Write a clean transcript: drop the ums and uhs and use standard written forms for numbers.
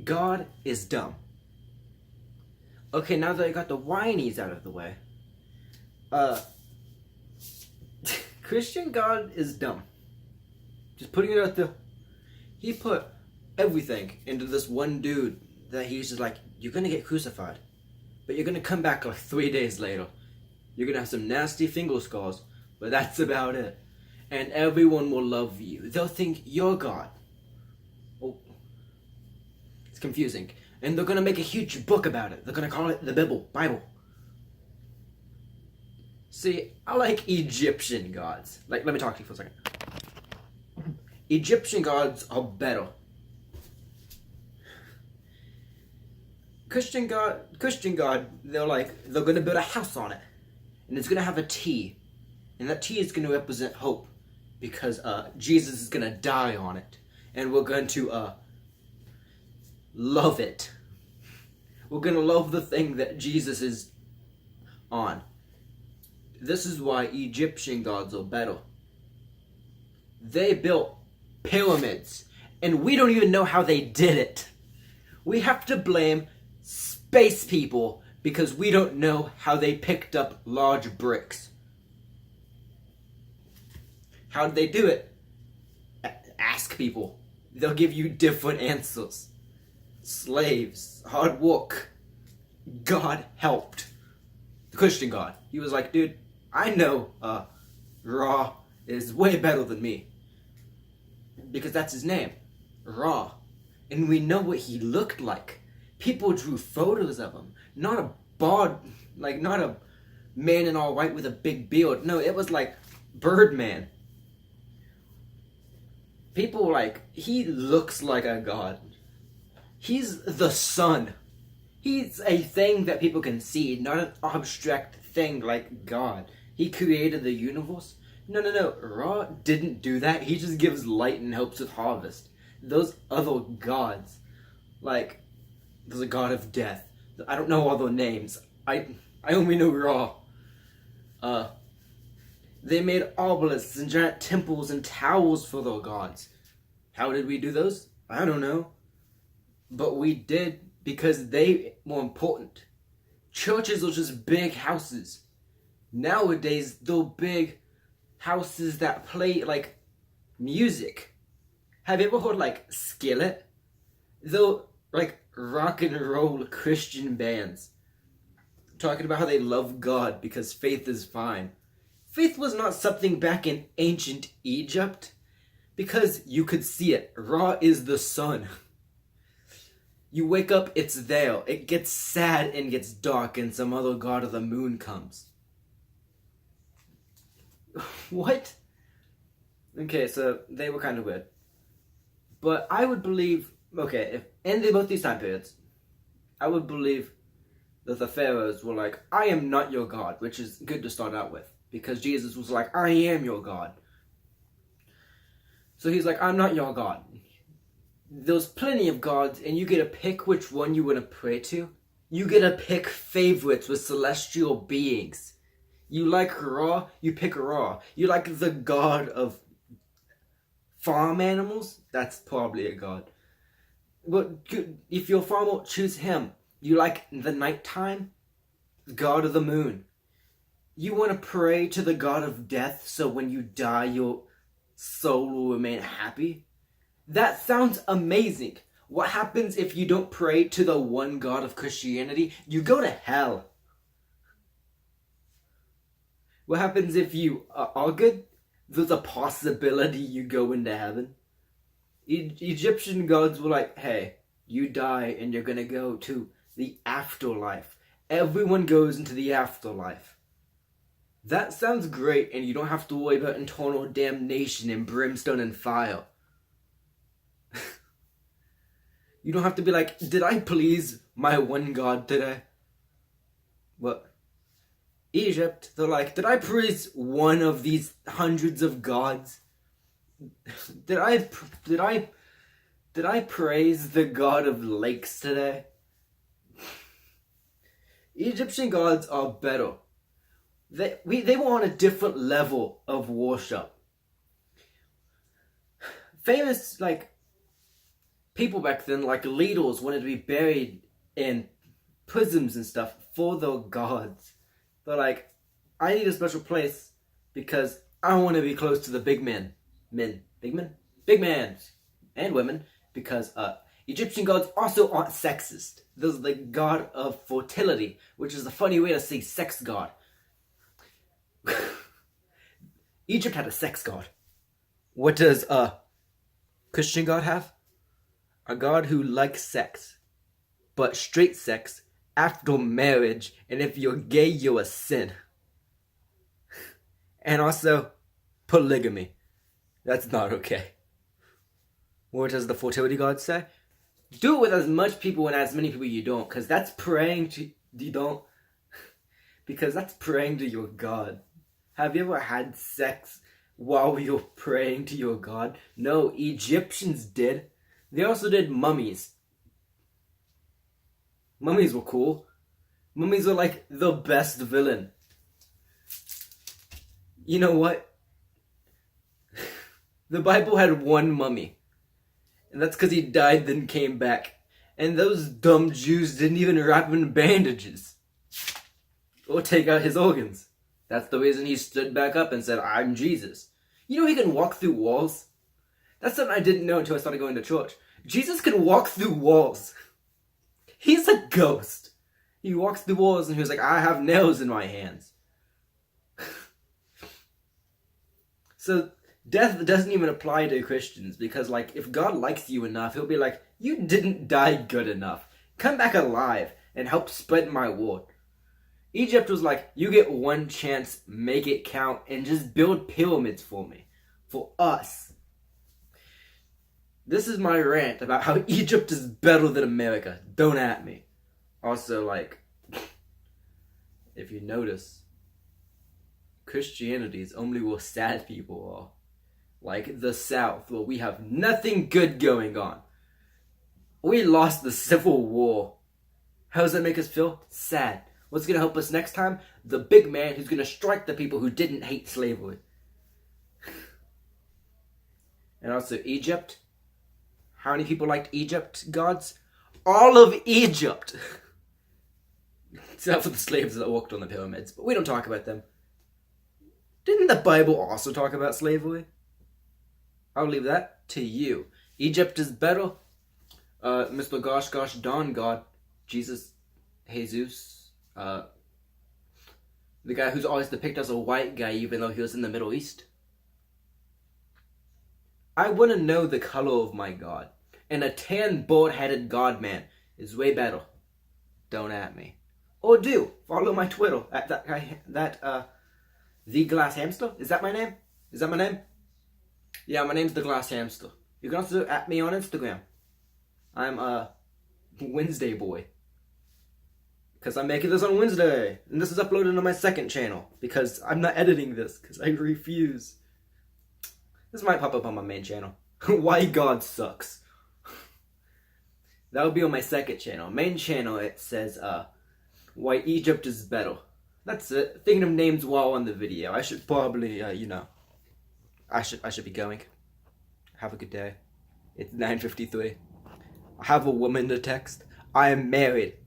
God is dumb. Okay, now that I got the whinies out of the way, uh, Christian God is dumb. Just putting it out there. He put everything into this one dude that he's just like, you're gonna get crucified, but you're gonna come back like 3 days later. You're gonna have some nasty finger scars, but that's about it. And everyone will love you. They'll think you're God. Oh, it's confusing. And they're gonna make a huge book about it. They're gonna call it the Bible. See, I like Egyptian gods. Like, let me talk to you for a second. Egyptian gods are better. Christian God, they're gonna build a house on it. And it's gonna have a T. And that T is gonna represent hope. Because Jesus is gonna die on it. And we're going to love it. We're gonna love the thing that Jesus is on. This is why Egyptian gods are better. They built pyramids, and we don't even know how they did it. We have to blame space people because we don't know how they picked up large bricks. How did they do it? Ask people. They'll give you different answers. Slaves, hard work. God helped. The Christian God. He was like, dude, I know Ra is way better than me. Because that's his name. Ra. And we know what he looked like. People drew photos of him. Not a not a man in all white with a big beard. No, it was like Birdman. People were like, he looks like a god. He's the sun. He's a thing that people can see, not an abstract thing like God. He created the universe. No. Ra didn't do that. He just gives light and helps with harvest. Those other gods, like, there's a god of death. I don't know all their names. I only know Ra. They made obelisks and giant temples and towers for their gods. How did we do those? I don't know. But we did because they were important. Churches are just big houses. Nowadays, they're big houses that play, like, music. Have you ever heard, like, Skillet? They're, like, rock and roll Christian bands. Talking about how they love God because faith is fine. Faith was not something back in ancient Egypt. Because you could see it. Ra is the sun. You wake up, it's there. It gets sad and gets dark, and some other god of the moon comes. What? Okay, so they were kind of weird. But I would believe, okay, if in both these time periods, I would believe that the pharaohs were like, I am not your God, which is good to start out with. Because Jesus was like, I am your God. So he's like, I'm not your God. There's plenty of gods, and you get to pick which one you want to pray to. You get to pick favorites with celestial beings. You like Ra, you pick Ra. You like the god of farm animals? That's probably a god. But if you're a farmer, choose him. You like the nighttime? God of the moon. You want to pray to the god of death so when you die your soul will remain happy? That sounds amazing. What happens if you don't pray to the one God of Christianity? You go to hell. What happens if you are good? There's a possibility you go into heaven. Egyptian gods were like, hey, you die and you're gonna go to the afterlife. Everyone goes into the afterlife. That sounds great, and you don't have to worry about eternal damnation and brimstone and fire. You don't have to be like, did I please my one God today? What? Egypt, they're like, did I praise one of these hundreds of gods? Did I praise the god of lakes today? Egyptian gods are better. They were on a different level of worship. Famous, like, people back then, like leaders, wanted to be buried in bosoms and stuff for their gods. They're like, I need a special place because I want to be close to the big men. Big men and women, because Egyptian gods also aren't sexist. There's the god of fertility, which is a funny way to say sex god. Egypt had a sex god. What does a Christian god have? A god who likes sex, but straight sex after marriage, and if you're gay, you're a sin. And also, polygamy. That's not okay. What does the fertility god say? Do it with as much people and as many people you don't, because that's praying to you don't. Because that's praying to your god. Have you ever had sex while you're praying to your god? No, Egyptians did. They also did mummies. Mummies were cool. Mummies are like the best villain. You know what? The Bible had one mummy. And that's because he died then came back. And those dumb Jews didn't even wrap him in bandages. Or take out his organs. That's the reason he stood back up and said, I'm Jesus. You know he can walk through walls? That's something I didn't know until I started going to church. Jesus can walk through walls. He's a ghost. He walks through walls and he was like, I have nails in my hands. So death doesn't even apply to Christians because, like, if God likes you enough, he'll be like, you didn't die good enough. Come back alive and help spread my word. Egypt was like, you get one chance, make it count, and just build pyramids for me. For us. This is my rant about how Egypt is better than America. Don't at me. Also, like, if you notice, Christianity is only where sad people are. Like the South, where we have nothing good going on. We lost the Civil War. How does that make us feel? Sad. What's going to help us next time? The big man who's going to strike the people who didn't hate slavery. And also Egypt. How many people liked Egypt gods? All of Egypt. Except for the slaves that walked on the pyramids. But we don't talk about them. Didn't the Bible also talk about slavery? I'll leave that to you. Egypt is better. Mr. Gosh Don God. Jesus. Jesus. The guy who's always depicted as a white guy even though he was in the Middle East. I want to know the color of my God. And a tan, bald-headed God man is way better. Don't at me. Or do. Follow my Twitter at that guy, The Glass Hamster. Is that my name? Is that my name? Yeah, my name's The Glass Hamster. You can also at me on Instagram. I'm Wednesday boy. Because I'm making this on Wednesday. And this is uploaded on my second channel. Because I'm not editing this. Because I refuse. This might pop up on my main channel. Why God Sucks. That would be on my second channel. Main channel, it says, Why Egypt is Better. That's it. Thinking of names while on the video. I should probably, I should be going. Have a good day. It's 9:53. I have a woman to text. I am married.